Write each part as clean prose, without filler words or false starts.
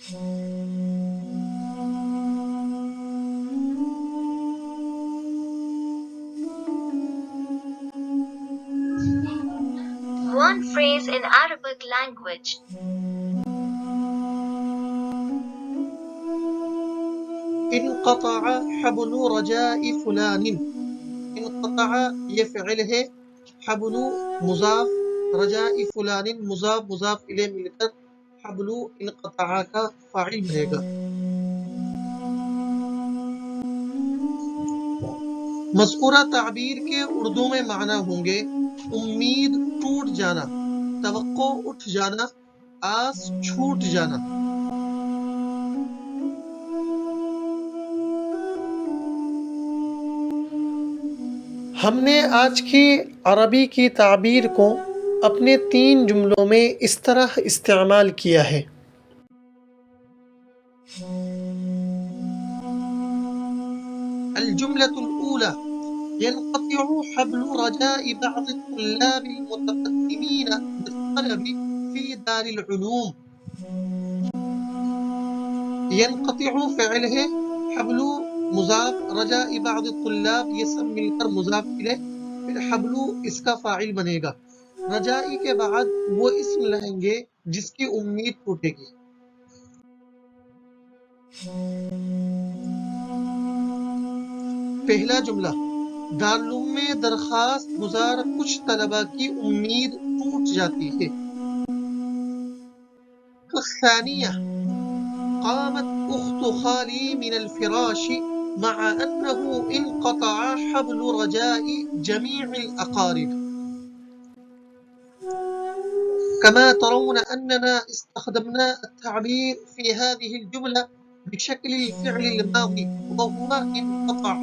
One phrase in Arabic language. انقطع حبل رجاء فلان. انقطع یہ فعل ہے، حبل مضاف، رجاء فلان مضاف مضاف الیہ مل کر حبل انقطع کا فاعل بنے گا۔ مذکورہ تعبیر کے اردو میں معنی ہوں گے امید ٹوٹ جانا، توقع اٹھ جانا، آس چھوٹ جانا۔ ہم نے آج کی عربی کی تعبیر کو اپنے 3 جملوں میں اس طرح استعمال کیا ہے۔ الجملة الأولى: ينقطع حبل رجاء بعض الطلاب المتقدمين بالطلب في دار العلوم۔ ينقطع فعل ہے، حبل مضاف، رجاء بعض الطلاب یہ سب مل کر مضاف الیہ، پھر حبل اس کا فاعل بنے گا۔ رجائی کے بعد وہ اسم لائیں گے جس کی امید ٹوٹے گی۔ پہلا جملہ: دارالعلوم میں درخواست گزار کچھ طلباء کی امید ٹوٹ جاتی ہے۔ الثانیہ: قامت اخت خالی من الفراش مع انه انقطع حبل رجاء جميع الاقارب۔ كما ترون اننا استخدمنا التعبير في هذه الجملة بشكل الفعل الماضي وهو انقطع۔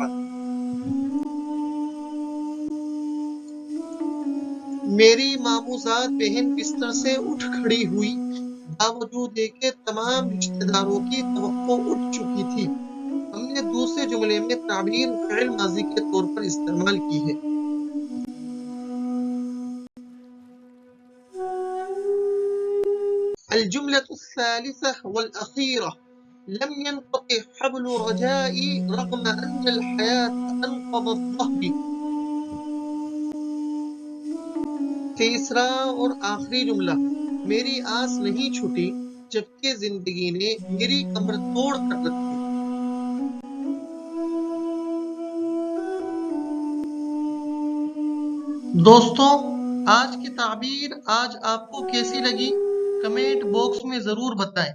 میری ماموزاد بہن بستر سے اٹھ کھڑی ہوئی، باوجود ہے کہ تمام رشتہ داروں کی توقع اٹھ چکی تھی۔ ہم نے دوسرے جملے میں تعبیر فعل ماضی کے طور پر استعمال کی ہے۔ الجملة الثالثة والأخيرة: لم ينقطع حبل رجائي رغم أن الحياة أنقضت ظهري۔ تیسرا اور آخری جملہ: میری آس نہیں چھٹی جبکہ زندگی نے میری کمر توڑ کر رکھی۔ دوستوں، آج کی تعبیر آج آپ کو کیسی لگی کمنٹ باکس میں ضرور بتائیں،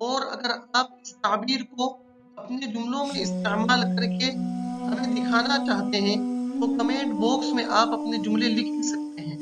اور اگر آپ اس تعبیر کو اپنے جملوں میں استعمال کر کے ہمیں دکھانا چاہتے ہیں تو کمنٹ باکس میں آپ اپنے جملے لکھ سکتے ہیں۔